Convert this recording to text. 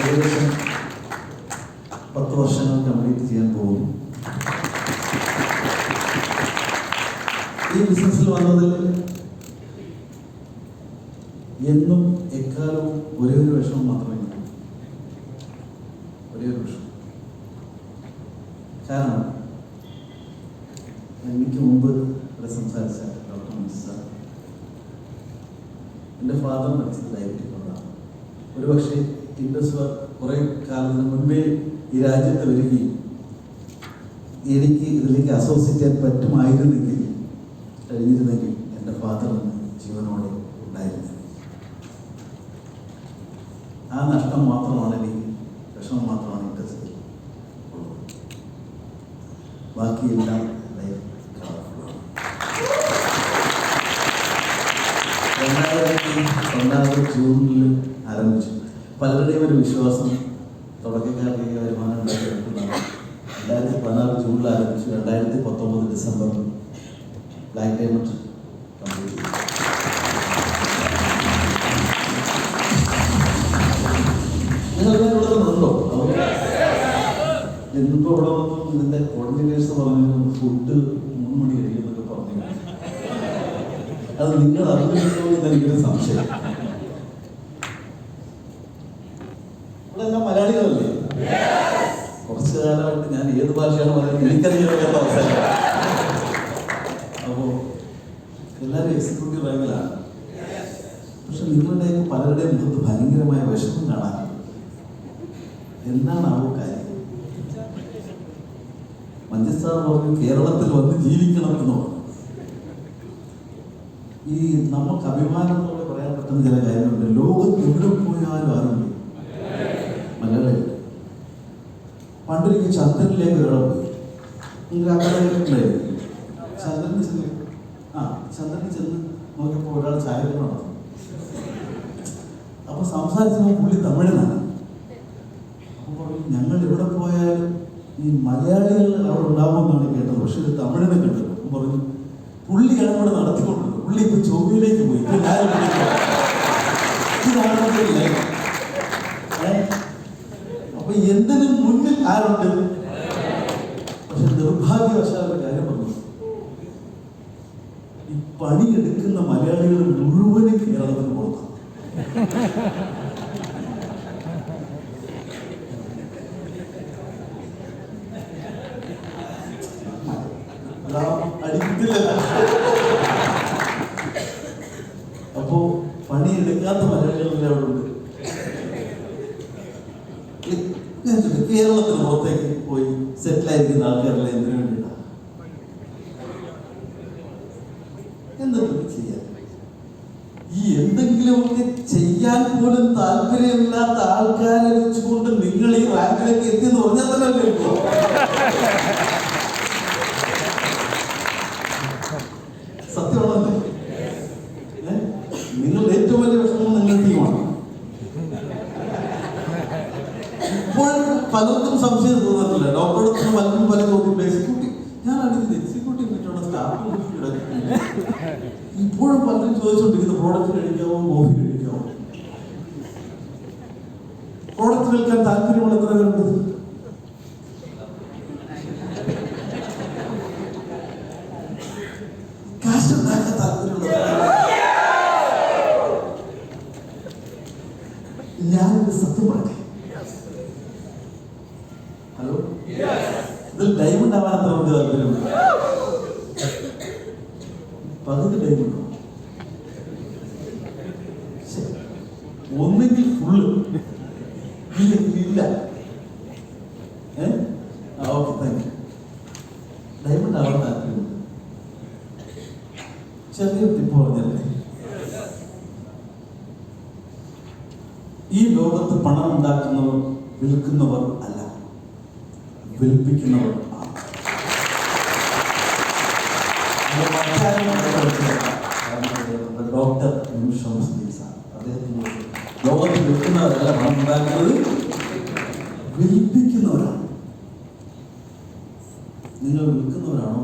ഏകദേശം 10 വർഷങ്ങൾ കംപ്ലീറ്റ് ചെയ്യാൻ പോകുന്നു. ഈ ബിസിനസ്സിൽ വന്നതിൽ എന്നും എക്കാലവും ഒരേ ഒരു വിഷമം മാത്രമേ ഉള്ളൂ. ഒരേ ഒരു വിഷമം. കാരണം എനിക്ക് മുമ്പ് ഇവിടെ സംസാരിച്ച ഡോക്ടർ മഞ്ജു സാർ, എൻ്റെ ഫാദർ മരിച്ചത് ഡയബറ്റിക് കൊണ്ടാണ്. ഒരുപക്ഷെ ഇൻഡസ് കുറേ കാലത്തിന് മുൻപേ ഈ രാജ്യത്ത് വരികയും എനിക്ക് ഇതിലേക്ക് അസോസിയേറ്റ് ചെയ്യാൻ പറ്റുമായിരുന്നെങ്കിൽ കഴിഞ്ഞിരുന്നെങ്കിൽ എൻ്റെ ഫാദർ ജീവനോടെ ഉണ്ടായിരുന്നു. ആ നഷ്ടം മാത്രമാണ് എനിക്ക്, വിഷമം മാത്രമാണ് ഇൻഡസ്ട്രി ഉള്ളത്. ബാക്കിയെല്ലാം ലൈഫ് കളർഫുള്ളാണ്. 2016 ജൂണിൽ ആരംഭിച്ചു. പലരുടെയും ഒരു വിശ്വാസം തുടക്കക്കാർക്ക് വരുമാനം ഉണ്ടാക്കിയെടുക്കുന്നതാണ്. 2016 ജൂണിൽ ആരംഭിച്ചു. 2019 ഡിസംബറിൽ ബ്ലാക്ക് ഡയമണ്ട് കംപ്ലീറ്റ് ചെയ്തു. നിങ്ങൾക്ക് ഉണ്ടോ? എന്നിപ്പോൾ ഇവിടെ വന്നപ്പോൾ ഇതിൻ്റെ കോർഡിനേറ്റേഴ്സ് പറഞ്ഞു ഫുഡ് 3 മണി കഴിയുമെന്നൊക്കെ പറഞ്ഞു. അത് നിങ്ങൾ അറിഞ്ഞിട്ടോ എന്നെനിക്കൊരു സംശയം. ഇവിടെ എല്ലാം മലയാളികളല്ലേ? കുറച്ചു കാലമായിട്ട് ഞാൻ ഏത് ഭാഷയാണ് പറയുന്നത് എനിക്കറിയാത്ത അവസരം. അപ്പോൾ എല്ലാവരും എക്സിക്യൂട്ടീവ് റാങ്കിലാണ്. പക്ഷെ നിങ്ങളുടെയൊക്കെ പലരുടെയും മുഖത്ത് ഭയങ്കരമായ വിഷമം കാണാൻ. എന്താണ് ആ കാര്യം? മഞ്ജു സാർ പറഞ്ഞു കേരളത്തിൽ വന്ന് ജീവിക്കണം എന്ന് പറഞ്ഞു. ഈ നമുക്ക് അഭിമാനത്തോടെ പറയാൻ പറ്റുന്ന ചില കാര്യങ്ങളുണ്ട്. ലോകത്ത് എവിടെ പോയാലും ആരുണ്ട് മലയാളികൾ. പണ്ടൊരിക്കൽ ചന്ദ്രനിലേക്ക് ഒരാൾ പോയി. ഉണ്ടായിരുന്നു. ചന്ദ്രനിൽ ചെന്ന് നോക്കിയപ്പോൾ ഒരാൾ ചായ നടന്നു. അപ്പൊ സംസാരിച്ചപ്പോൾ പുള്ളി തമിഴനാണ്. അപ്പൊ പറഞ്ഞു ഞങ്ങൾ എവിടെ പോയാലും ഈ മലയാളികൾ അവിടെ ഉണ്ടാവുമെന്നാണ് കേട്ടത്, പക്ഷെ ഇത് തമിഴിനെ കണ്ടു. പറഞ്ഞു പുള്ളിയാണ് ഇവിടെ നടത്തിക്കൊണ്ടത്. പുള്ളി ഇപ്പൊ ചൊവ്വയിലേക്ക് പോയി. അപ്പൊ എന്തിനും മുന്നിൽ ആരുണ്ട്? പക്ഷെ നിർഭാഗ്യവശാലുള്ള കാര്യം പറഞ്ഞു, ഈ പണിയെടുക്കുന്ന മലയാളികൾ മുഴുവനും കേരളത്തിന് പുറത്താണ്. അപ്പോ പണിയെടുക്കാത്ത മലയാളികളെല്ലാം അവിടെ ഉണ്ട്. കേരളത്തിന് പുറത്തേക്ക് പോയി സെറ്റിലായിരിക്കുന്ന ആൾക്കാരല്ല എന്തിനു വേണ്ടിയിട്ടാണ്? എന്തെങ്കിലും ചെയ്യാൻ, ഈ എന്തെങ്കിലുമൊക്കെ ചെയ്യാൻ പോലും താല്പര്യമില്ലാത്ത ആൾക്കാരെ വെച്ചുകൊണ്ട് നിങ്ങൾ ഈ റാങ്കിലേക്ക് എത്തിയെന്ന് പറഞ്ഞാൽ തന്നെ കേൾക്കോ? സത്യമാണല്ലേ? നിങ്ങളുടെ ഏറ്റവും വലിയ വിഷമം നിങ്ങളുടെ ടീമാണ്. ഇപ്പോൾ പലർക്കും സംശയം തോന്നിട്ടില്ല. ഡോക്ടറെ പലരും പല ചോദ്യം എക്സിക്യൂട്ടീവ്, ഞാൻ അടുത്തത് എക്സിക്യൂട്ടീവ് പറ്റുള്ള സ്റ്റാഫ് ഇപ്പോഴും പലരും ചോദിച്ചുകൊണ്ടിരിക്കുന്നത് പ്രോഡക്റ്റ് കഴിക്കാമോ കോഫി കഴിക്കാമോ? പ്രോഡക്റ്റ് വിൽക്കാൻ താല്പര്യമുള്ള എത്ര പേരുണ്ട്? കാശ് ഉണ്ടാക്കാൻ താല്പര്യമുള്ള ഞാനൊരു സത്യം പറയട്ടെ. ഹലോ, ഇതിൽ ഡയമണ്ട് ആവാൻ എത്ര പേർക്ക് താല്പര്യമുണ്ട്? പകുതി ഡയമണ്ടോ? ഒന്നെങ്കിൽ ഫുള്ള്, ഇല്ല. Okay, thank you. ഡയമണ്ട് ആവാൻ താല്പര്യമുണ്ട്. ചെറിയ ടിപ്പ് പറഞ്ഞല്ലേ, ഈ ലോകത്ത് പണം ഉണ്ടാക്കുന്നവർ വിൽക്കുന്നവർ അല്ല, വിൽപ്പിക്കുന്നവർ ആണ്. ഡോക്ടർ അദ്ദേഹത്തിന് ലോകത്ത് വിൽക്കുന്നവരല്ല പണം ഉണ്ടാക്കുന്നത്, വിൽപ്പിക്കുന്നവരാണ്. നിങ്ങൾ വിൽക്കുന്നവരാണോ?